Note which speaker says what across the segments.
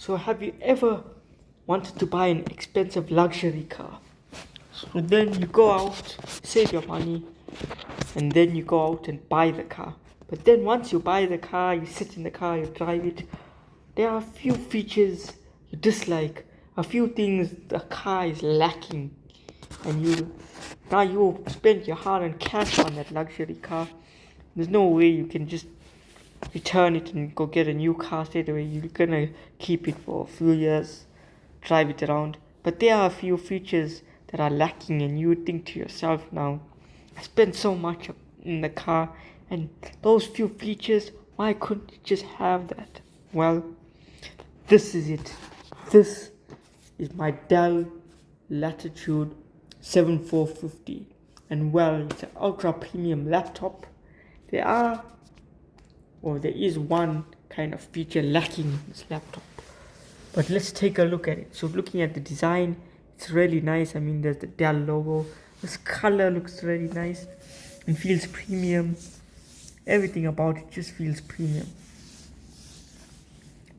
Speaker 1: So have you ever wanted to buy an expensive luxury car? So then you go out, save your money, and then you go out and buy the car. But then once you buy the car, you sit in the car, you drive it, there are a few features you dislike, a few things the car is lacking, and you spend your hard-earned cash on that luxury car. There's no way you can just return it and go get a new car straight away. You're gonna keep it for a few years, drive it around. But there are a few features that are lacking, and you would think to yourself, now I spent so much in the car, and those few features, why couldn't you just have that? Well, this is it. This is my Dell Latitude 7450, and well, it's an ultra premium laptop. There is one kind of feature lacking in this laptop, but let's take a look at it. So looking at the design, it's really nice. I mean, there's the Dell logo. This color looks really nice and feels premium. Everything about it just feels premium.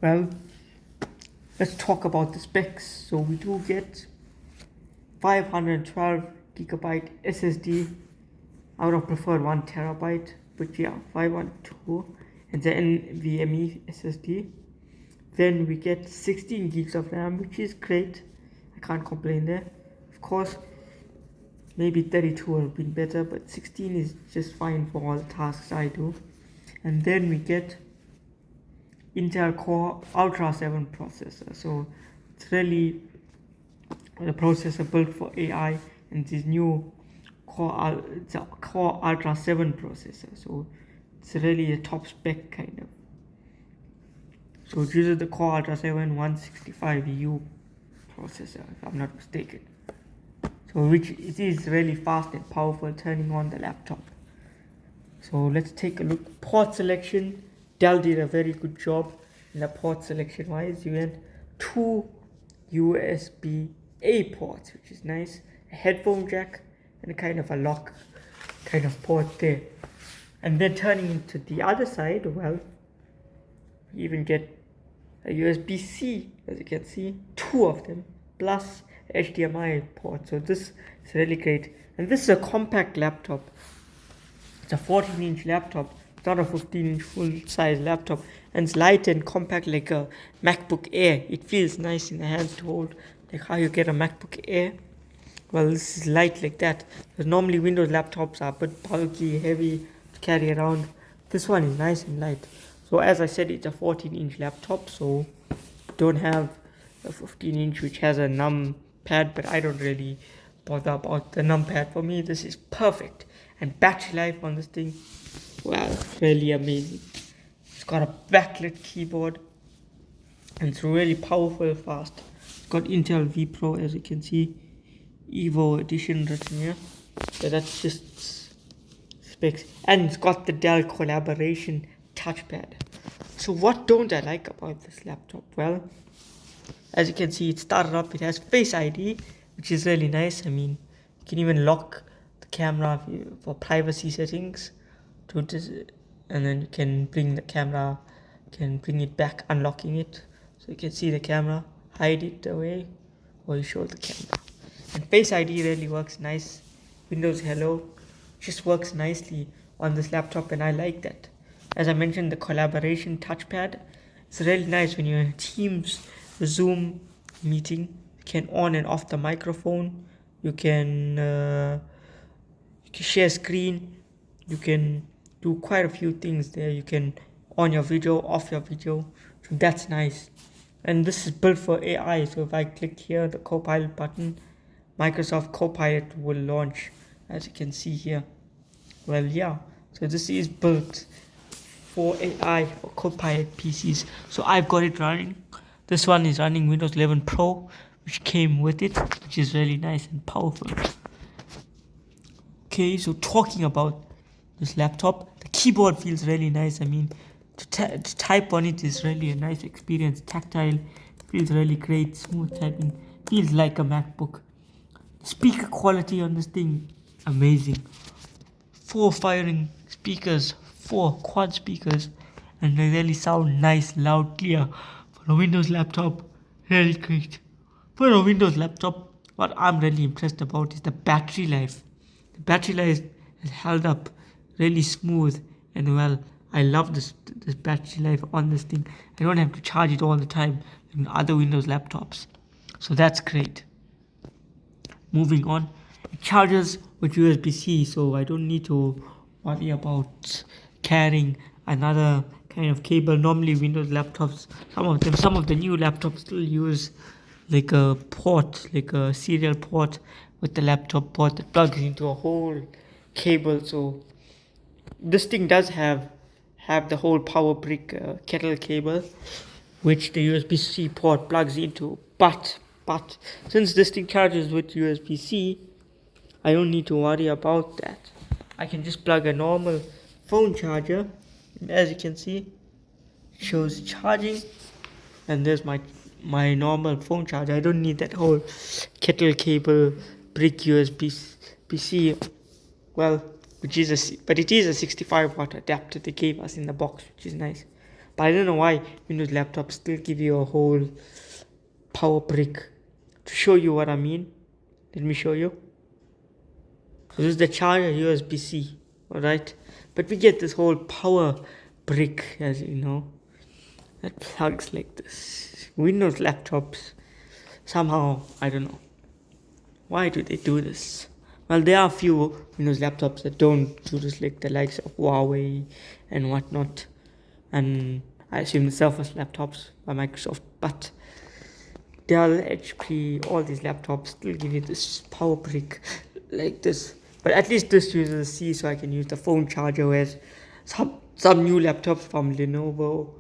Speaker 1: Well, let's talk about the specs. So we do get 512 gigabyte SSD. I would have preferred 1 terabyte, but yeah, 512, and the NVMe SSD. Then we get 16 gigs of RAM, which is great. I can't complain there. Of course, maybe 32 would have been better, but 16 is just fine for all the tasks I do. And then we get Intel Core Ultra 7 processor. So it's really a processor built for AI, and this new Core Ultra 7 processor. So it's really a top spec kind of. So it uses the Core Ultra 7 165U processor, if I'm not mistaken. So which it is really fast and powerful turning on the laptop. So let's take a look. Port selection, Dell did a very good job in the port selection wise. You had 2 USB-A ports, which is nice, a headphone jack, and a kind of a lock kind of port there. And then turning into the other side, well, you even get a USB-C, as you can see, 2 of them, plus HDMI port. So this is really great. And this is a compact laptop. It's a 14-inch laptop. It's not a 15-inch full-size laptop. And it's light and compact like a MacBook Air. It feels nice in the hands to hold, like how you get a MacBook Air. Well, this is light like that. Because normally Windows laptops are a bit bulky, heavy to carry around. This one is nice and light. So as I said, it's a 14-inch laptop, so don't have a 15-inch which has a numpad, but I don't really bother about the numpad. For me, this is perfect. And battery life on this thing, wow, really amazing. It's got a backlit keyboard, and it's really powerful, fast. It's got Intel V Pro, as you can see, Evo Edition written here. So that's just specs. And it's got the Dell collaboration touchpad. So what don't I like about this laptop? Well, as you can see, it started up, it has Face ID, which is really nice. I mean, you can even lock the camera for privacy settings to this, and then you can bring the camera, can bring it back, unlocking it, so you can see the camera, hide it away, or you show the camera. And Face ID really works nice. Windows Hello just works nicely on this laptop, and I like that. As I mentioned, the collaboration touchpad, it's really nice when you're in a Teams, Zoom meeting. You can on and off the microphone. You can share screen. You can do quite a few things there. You can on your video, off your video. So that's nice. And this is built for AI. So if I click here, the Copilot button, Microsoft Copilot will launch, as you can see here. Well, yeah. So this is built for AI or Copilot PCs. So I've got it running. This one is running Windows 11 Pro, which came with it, which is really nice and powerful. Okay, so talking about this laptop, the keyboard feels really nice. I mean, to type on it is really a nice experience. Tactile, feels really great. Smooth typing, feels like a MacBook. Speaker quality on this thing, amazing. 4 firing speakers, 4 quad speakers, and they really sound nice, loud, clear for For a Windows laptop, really great. For a Windows laptop, what I'm really impressed about is the battery life. The battery life is held up really smooth and well. I love this battery life on this thing. I don't have to charge it all the time in other Windows laptops. So that's great. Moving on, it charges with USB-C, so I don't need to worry about carrying another kind of cable. Normally Windows laptops, some of the new laptops still use like a port, like a serial port with the laptop port that plugs into a whole cable. So this thing does have the whole power brick kettle cable, which the USB-C port plugs into. But since this thing charges with USB-C, I don't need to worry about that. I can just plug a normal phone charger, and as you can see, it shows charging, and there's my normal phone charger. I don't need that whole kettle cable brick USB-C. Well, but it is a 65-watt adapter they gave us in the box, which is nice. But I don't know why Windows laptops still give you a whole power brick. To show you what I mean, let me show you. So this is the charger USB-C, alright? But we get this whole power brick, as you know, that plugs like this. Windows laptops, somehow, I don't know. Why do they do this? Well, there are a few Windows laptops that don't do this, like the likes of Huawei and whatnot. And I assume the Surface laptops by Microsoft. But Dell, HP, all these laptops still give you this power brick like this. But at least this uses C, so I can use the phone charger, whereas some new laptops from Lenovo,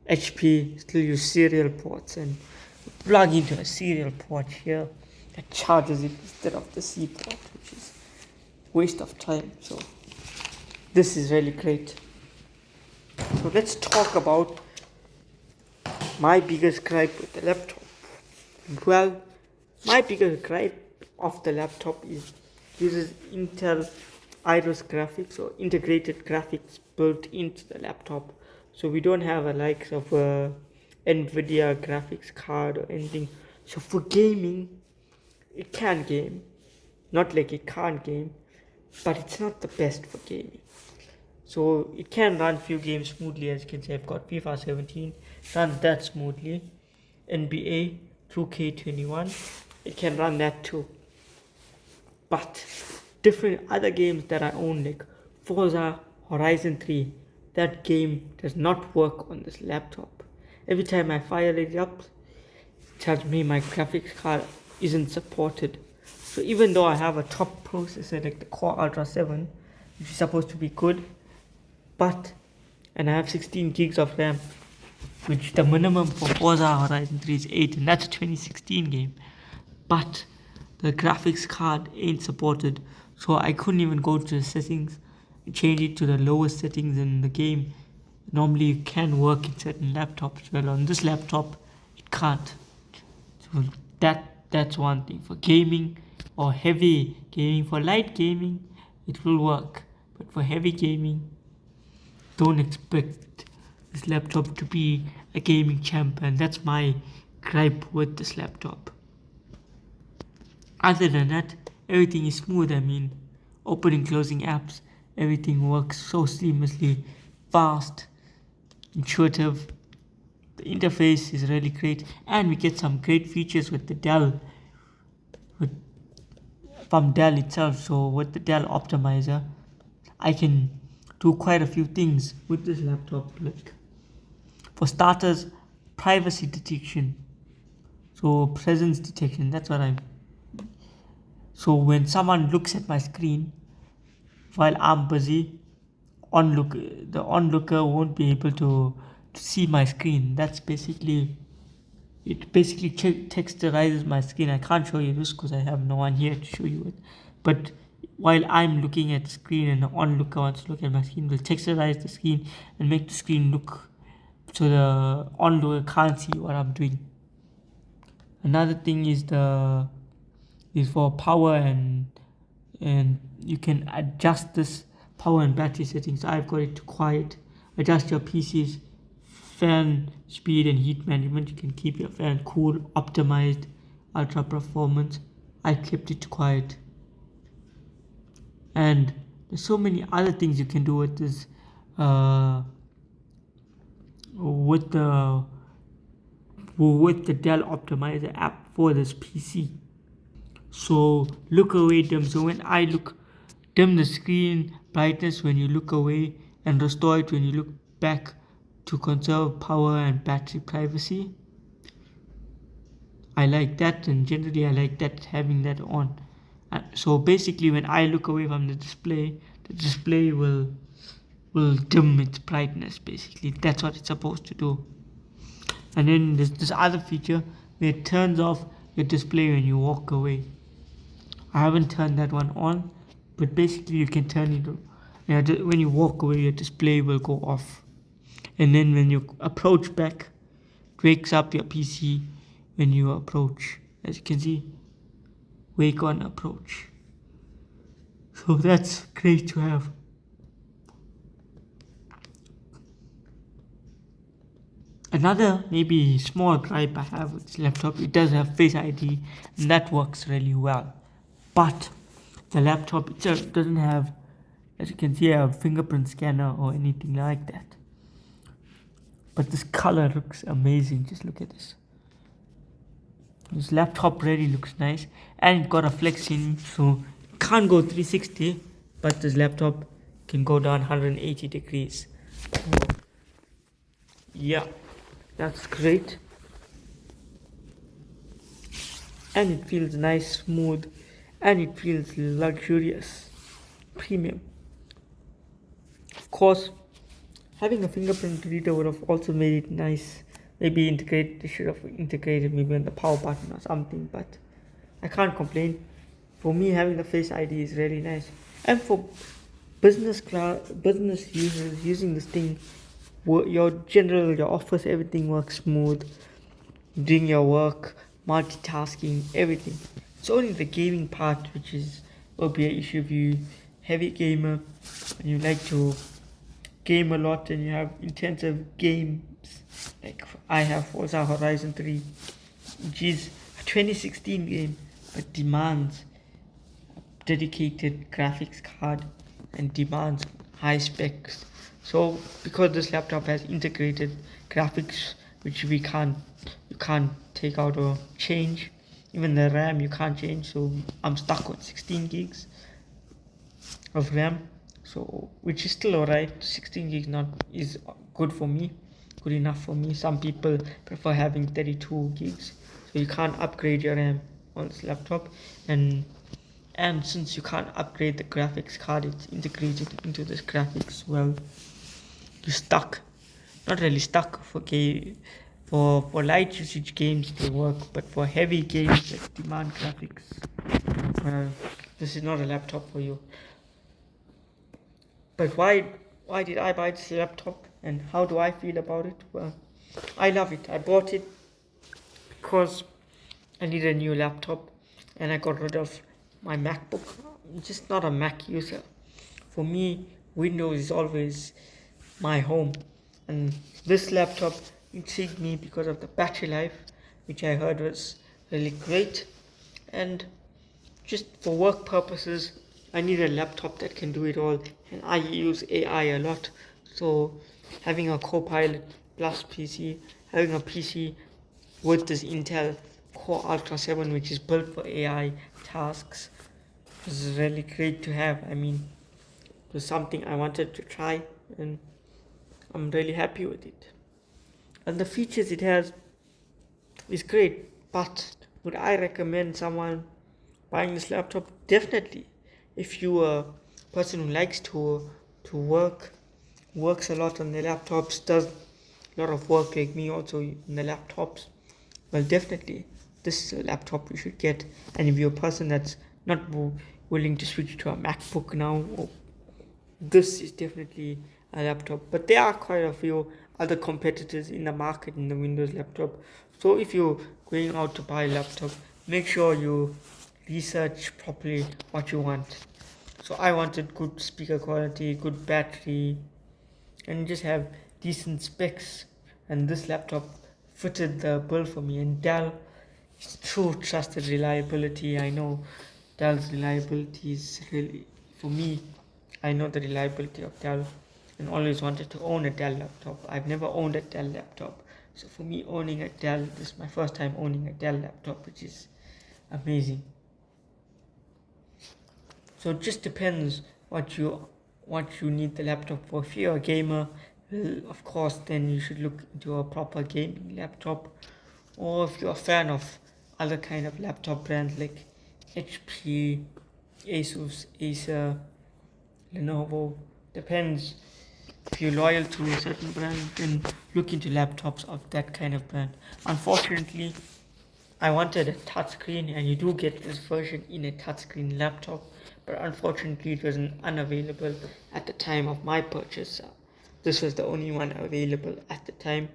Speaker 1: HP still use serial ports, and plug into a serial port here that charges it instead of the C port, which is waste of time. So this is really great. So let's talk about my biggest gripe with the laptop. Well, my biggest gripe of the laptop is uses Intel Iris graphics, or integrated graphics built into the laptop. So we don't have a likes of a NVIDIA graphics card or anything. So for gaming, it can game, not like it can't game, but it's not the best for gaming. So it can run few games smoothly. As you can see, I've got FIFA 17, runs that smoothly. NBA 2K21, it can run that too. But different other games that I own, like Forza Horizon 3, that game does not work on this laptop. Every time I fire it up, it tells me my graphics card isn't supported. So even though I have a top processor like the Core Ultra 7, which is supposed to be good, and I have 16 gigs of RAM, which the minimum for Forza Horizon 3 is 8, and that's a 2016 game. But the graphics card ain't supported, so I couldn't even go to the settings and change it to the lowest settings in the game. Normally it can work in certain laptops, well on this laptop it can't. So that's one thing. For gaming or heavy gaming, for light gaming it will work, but for heavy gaming, don't expect this laptop to be a gaming champ, and that's my gripe with this laptop. Other than that, everything is smooth. I mean, opening, closing apps, everything works so seamlessly, fast, intuitive. The interface is really great, and we get some great features with the Dell, from Dell itself. So with the Dell optimizer, I can do quite a few things with this laptop. Like, for starters, privacy detection. So presence detection, that's what I'm. So when someone looks at my screen while I'm busy, the onlooker won't be able to see my screen. It basically texturizes my screen. I can't show you this because I have no one here to show you it. But while I'm looking at the screen and the onlooker wants to look at my screen, will texturize the screen and make the screen look so the onlooker can't see what I'm doing. Another thing is for power, and you can adjust this power and battery settings. I've got it to quiet. Adjust your PC's fan speed and heat management. You can keep your fan cool, optimized, ultra performance. I kept it quiet. And there's so many other things you can do with this, with the Dell Optimizer app for this PC. So look away dim. So when I dim the screen brightness when you look away, and restore it when you look back to conserve power and battery privacy. I like that, and generally I like that, having that on. So basically when I look away from the display will dim its brightness. Basically that's what it's supposed to do. And then there's this other feature where it turns off your display when you walk away. I haven't turned that one on, but basically you can turn it on. When you walk away, your display will go off, and then when you approach back, it wakes up your PC when you approach. As you can see, wake on approach. So that's great to have. Another maybe small gripe I have with this laptop, it does have Face ID, and that works really well. But the laptop itself doesn't have, as you can see, a fingerprint scanner or anything like that. But this color looks amazing. Just look at this. This laptop really looks nice, and it got a flex in, so it can't go 360, but this laptop can go down 180 degrees. So, yeah, that's great. And it feels nice, smooth, and it feels luxurious, premium. Of course, having a fingerprint reader would have also made it nice. Maybe they should have integrated maybe on the power button or something, but I can't complain. For me, having the Face ID is really nice. And for business users using this thing, your office, everything works smooth. Doing your work, multitasking, everything. It's only the gaming part which will be an issue if you heavy gamer and you like to game a lot and you have intensive games like I have Forza Horizon 3, which is a 2016 game but demands a dedicated graphics card and demands high specs. So because this laptop has integrated graphics which you can't take out or change, even the RAM you can't change, so I'm stuck with 16 gigs of RAM, so which is still alright. 16 gigs is good for me, good enough for me. Some people prefer having 32 gigs, so you can't upgrade your RAM on this laptop, and since you can't upgrade the graphics card, it's integrated into this graphics. Well, you're stuck. Not really stuck. For light usage games they work, but for heavy games that demand graphics, well, this is not a laptop for you. But why did I buy this laptop, and how do I feel about it? Well, I love it. I bought it because I need a new laptop, and I got rid of my MacBook. I'm just not a Mac user. For me, Windows is always my home, and this laptop intrigued me because of the battery life, which I heard was really great. And just for work purposes, I need a laptop that can do it all, and I use AI a lot. So having a Copilot Plus PC, having a PC with this Intel Core Ultra 7, which is built for AI tasks, is really great to have. I mean, it was something I wanted to try, and I'm really happy with it. And the features it has is great, but would I recommend someone buying this laptop? Definitely. If you are a person who likes to works a lot on the laptops, does a lot of work like me also in the laptops, well, definitely this is a laptop you should get. And if you're a person that's not willing to switch to a MacBook now, this is definitely a laptop. But there are quite a few other competitors in the market in the Windows laptop. So if you're going out to buy a laptop, make sure you research properly what you want. So I wanted good speaker quality, good battery, and just have decent specs and this laptop fitted the bill for me. And Dell is true trusted reliability. I know Dell's reliability is really, for me, I know the reliability of Dell and always wanted to own a Dell laptop. I've never owned a Dell laptop. So for me, owning a Dell, this is my first time owning a Dell laptop, which is amazing. So it just depends what you need the laptop for. If you're a gamer, well, of course, then you should look into a proper gaming laptop. Or if you're a fan of other kind of laptop brands like HP, Asus, Acer, Lenovo, depends. If you're loyal to a certain brand, then look into laptops of that kind of brand. Unfortunately, I wanted a touchscreen, and you do get this version in a touchscreen laptop, but unfortunately it was unavailable at the time of my purchase. This was the only one available at the time,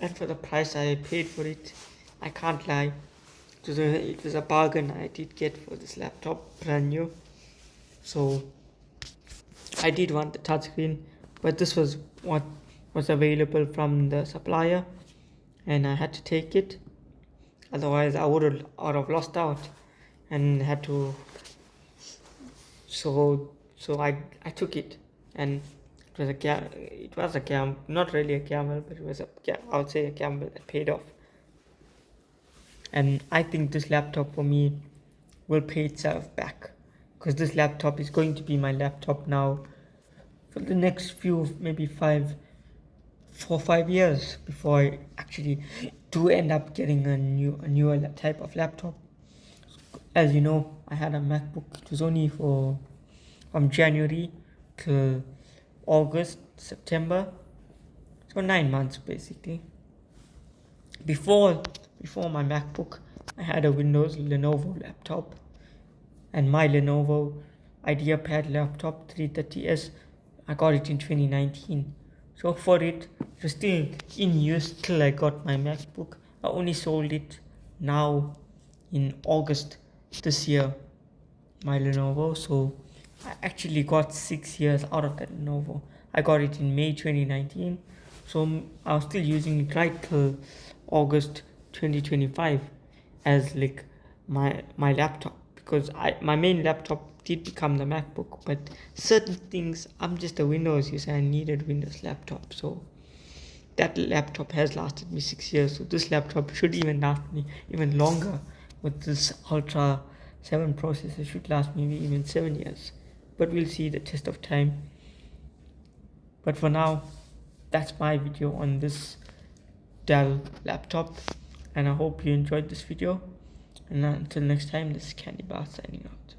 Speaker 1: and for the price I paid for it, I can't lie, it was a bargain I did get for this laptop, brand new. So I did want the touchscreen, but this was what was available from the supplier, and I had to take it. Otherwise, I would have lost out and had to. So I took it, and it was a gamble, not really a gamble, but it was I would say a gamble that paid off. And I think this laptop for me will pay itself back, because this laptop is going to be my laptop now for the next few, maybe 5 years, before I actually do end up getting a newer type of laptop. As you know, I had a MacBook. It was only from January to August, September, so 9 months basically. Before my MacBook, I had a Windows Lenovo laptop, and my Lenovo IdeaPad laptop 330S, I got it in 2019. So for it was still in use till I got my MacBook. I only sold it now in August this year, my Lenovo. So I actually got 6 years out of that Lenovo. I got it in May 2019. So I was still using it right till August 2025 as like my laptop, because my main laptop did become the MacBook, but certain things, I'm just a Windows user, I needed Windows laptop. So that laptop has lasted me 6 years. So this laptop should even last me even longer. With this Ultra 7 processor, should last me even 7 years. But we'll see the test of time. But for now, that's my video on this Dell laptop, and I hope you enjoyed this video. And until next time, this is Candy Bar signing out.